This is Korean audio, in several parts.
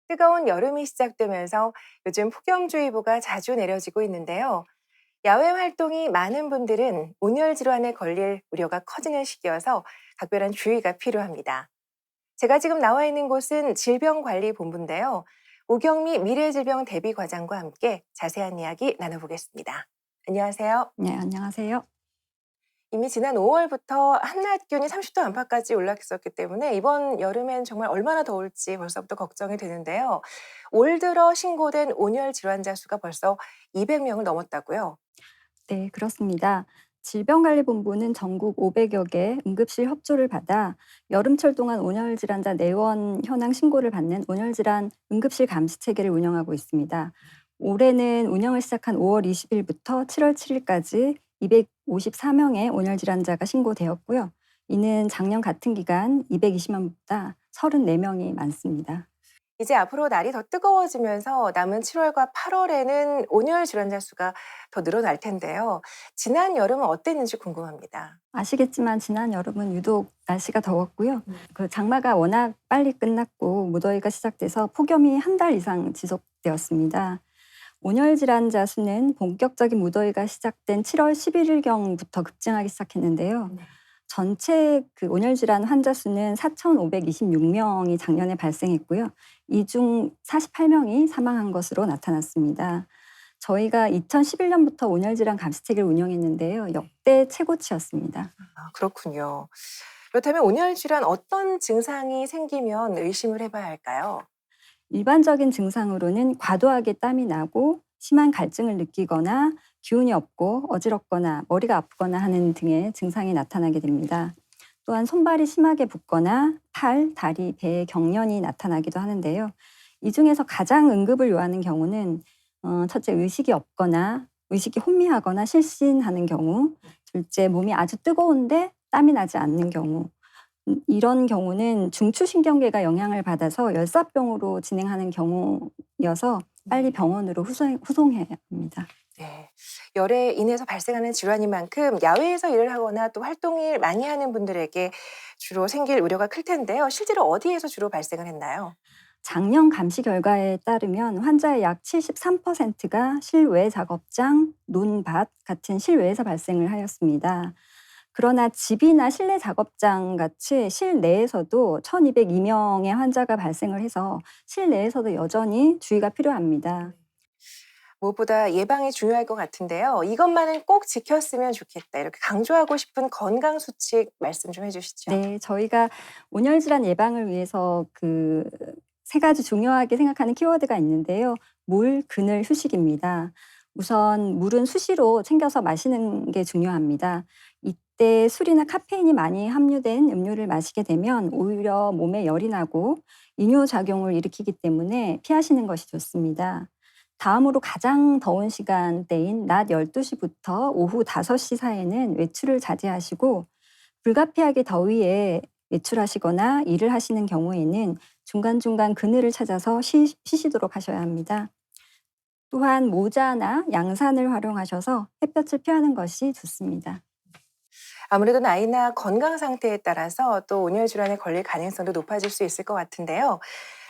뜨거운 여름이 시작되면서 요즘 폭염주의보가 자주 내려지고 있는데요. 야외 활동이 많은 분들은 온열 질환에 걸릴 우려가 커지는 시기여서 각별한 주의가 필요합니다. 제가 지금 나와 있는 곳은 질병관리본부인데요. 오경미 미래질병대비과장과 함께 자세한 이야기 나눠보겠습니다. 안녕하세요. 네, 안녕하세요. 이미 지난 5월부터 한낮 기온이 30도 안팎까지 올랐었기 때문에 이번 여름엔 정말 얼마나 더울지 벌써부터 걱정이 되는데요. 올 들어 신고된 온열 질환자 수가 벌써 200명을 넘었다고요. 네, 그렇습니다. 질병관리본부는 전국 500여 개 응급실 협조를 받아 여름철 동안 온열질환자 내원 현황 신고를 받는 온열질환 응급실 감시 체계를 운영하고 있습니다. 올해는 운영을 시작한 5월 20일부터 7월 7일까지 254명의 온열질환자가 신고되었고요. 이는 작년 같은 기간 220명보다 34명이 많습니다. 이제 앞으로 날이 더 뜨거워지면서 남은 7월과 8월에는 온열 질환자 수가 더 늘어날 텐데요. 지난 여름은 어땠는지 궁금합니다. 아시겠지만 지난 여름은 유독 날씨가 더웠고요. 그 장마가 워낙 빨리 끝났고 무더위가 시작돼서 폭염이 한 달 이상 지속되었습니다. 온열 질환자 수는 본격적인 무더위가 시작된 7월 11일경부터 급증하기 시작했는데요. 네. 전체 그 온열 질환 환자 수는 4,526명이 작년에 발생했고요. 이 중 48명이 사망한 것으로 나타났습니다. 저희가 2011년부터 온열 질환 감시 체계를 운영했는데요. 역대 최고치였습니다. 아, 그렇군요. 그렇다면 온열 질환 어떤 증상이 생기면 의심을 해봐야 할까요? 일반적인 증상으로는 과도하게 땀이 나고 심한 갈증을 느끼거나 기운이 없고 어지럽거나 머리가 아프거나 하는 등의 증상이 나타나게 됩니다. 또한 손발이 심하게 붓거나 팔, 다리, 배에 경련이 나타나기도 하는데요. 이 중에서 가장 응급을 요하는 경우는 첫째 의식이 없거나 의식이 혼미하거나 실신하는 경우, 둘째 몸이 아주 뜨거운데 땀이 나지 않는 경우, 이런 경우는 중추신경계가 영향을 받아서 열사병으로 진행하는 경우여서 빨리 병원으로 후송해야 합니다. 네. 열에 인해서 발생하는 질환인 만큼 야외에서 일을 하거나 또 활동을 많이 하는 분들에게 주로 생길 우려가 클 텐데요. 실제로 어디에서 주로 발생을 했나요? 작년 감시 결과에 따르면 환자의 약 73%가 실외 작업장, 논밭 같은 실외에서 발생을 하였습니다. 그러나 집이나 실내 작업장 같이 실내에서도 1,202명의 환자가 발생을 해서 실내에서도 여전히 주의가 필요합니다. 무엇보다 예방이 중요할 것 같은데요. 이것만은 꼭 지켰으면 좋겠다. 이렇게 강조하고 싶은 건강 수칙 말씀 좀 해주시죠. 네. 저희가 온열 질환 예방을 위해서 그 세 가지 중요하게 생각하는 키워드가 있는데요. 물, 그늘, 휴식입니다. 우선 물은 수시로 챙겨서 마시는 게 중요합니다. 이때 술이나 카페인이 많이 함유된 음료를 마시게 되면 오히려 몸에 열이 나고 이뇨작용을 일으키기 때문에 피하시는 것이 좋습니다. 다음으로 가장 더운 시간대인 낮 12 시부터 오후 5시 사이에는 외출을 자제하시고 불가피하게 더위에 외출하시거나 일을 하시는 경우에는 중간중간 그늘을 찾아서 쉬시도록 하셔야 합니다. 또한 모자나 양산을 활용하셔서 햇볕을 피하는 것이 좋습니다. 아무래도 나이나 건강 상태에 따라서 또 온열 질환에 걸릴 가능성도 높아질 수 있을 것 같은데요.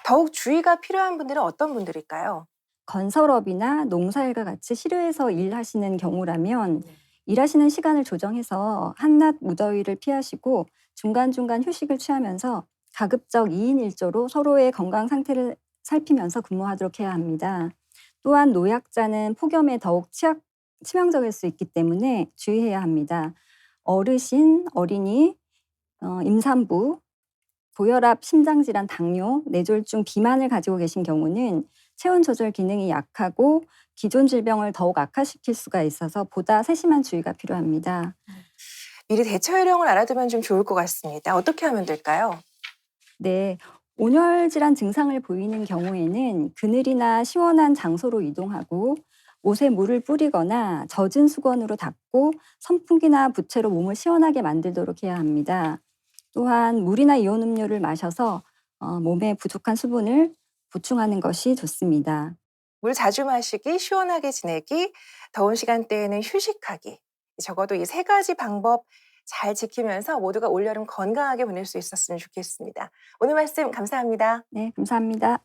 더욱 주의가 필요한 분들은 어떤 분들일까요? 건설업이나 농사일과 같이 실외에서 일하시는 경우라면 일하시는 시간을 조정해서 한낮 무더위를 피하시고 중간중간 휴식을 취하면서 가급적 2인 1조로 서로의 건강 상태를 살피면서 근무하도록 해야 합니다. 또한 노약자는 폭염에 더욱 치명적일 수 있기 때문에 주의해야 합니다. 어르신, 어린이, 임산부, 고혈압, 심장질환, 당뇨, 뇌졸중, 비만을 가지고 계신 경우는 체온 조절 기능이 약하고 기존 질병을 더욱 악화시킬 수가 있어서 보다 세심한 주의가 필요합니다. 미리 대처 요령을 알아두면 좀 좋을 것 같습니다. 어떻게 하면 될까요? 네. 온열 질환 증상을 보이는 경우에는 그늘이나 시원한 장소로 이동하고 옷에 물을 뿌리거나 젖은 수건으로 닦고 선풍기나 부채로 몸을 시원하게 만들도록 해야 합니다. 또한 물이나 이온 음료를 마셔서 몸에 부족한 수분을 보충하는 것이 좋습니다. 물 자주 마시기, 시원하게 지내기, 더운 시간대에는 휴식하기. 적어도 이 세 가지 방법 잘 지키면서 모두가 올여름 건강하게 보낼 수 있었으면 좋겠습니다. 오늘 말씀 감사합니다. 네, 감사합니다.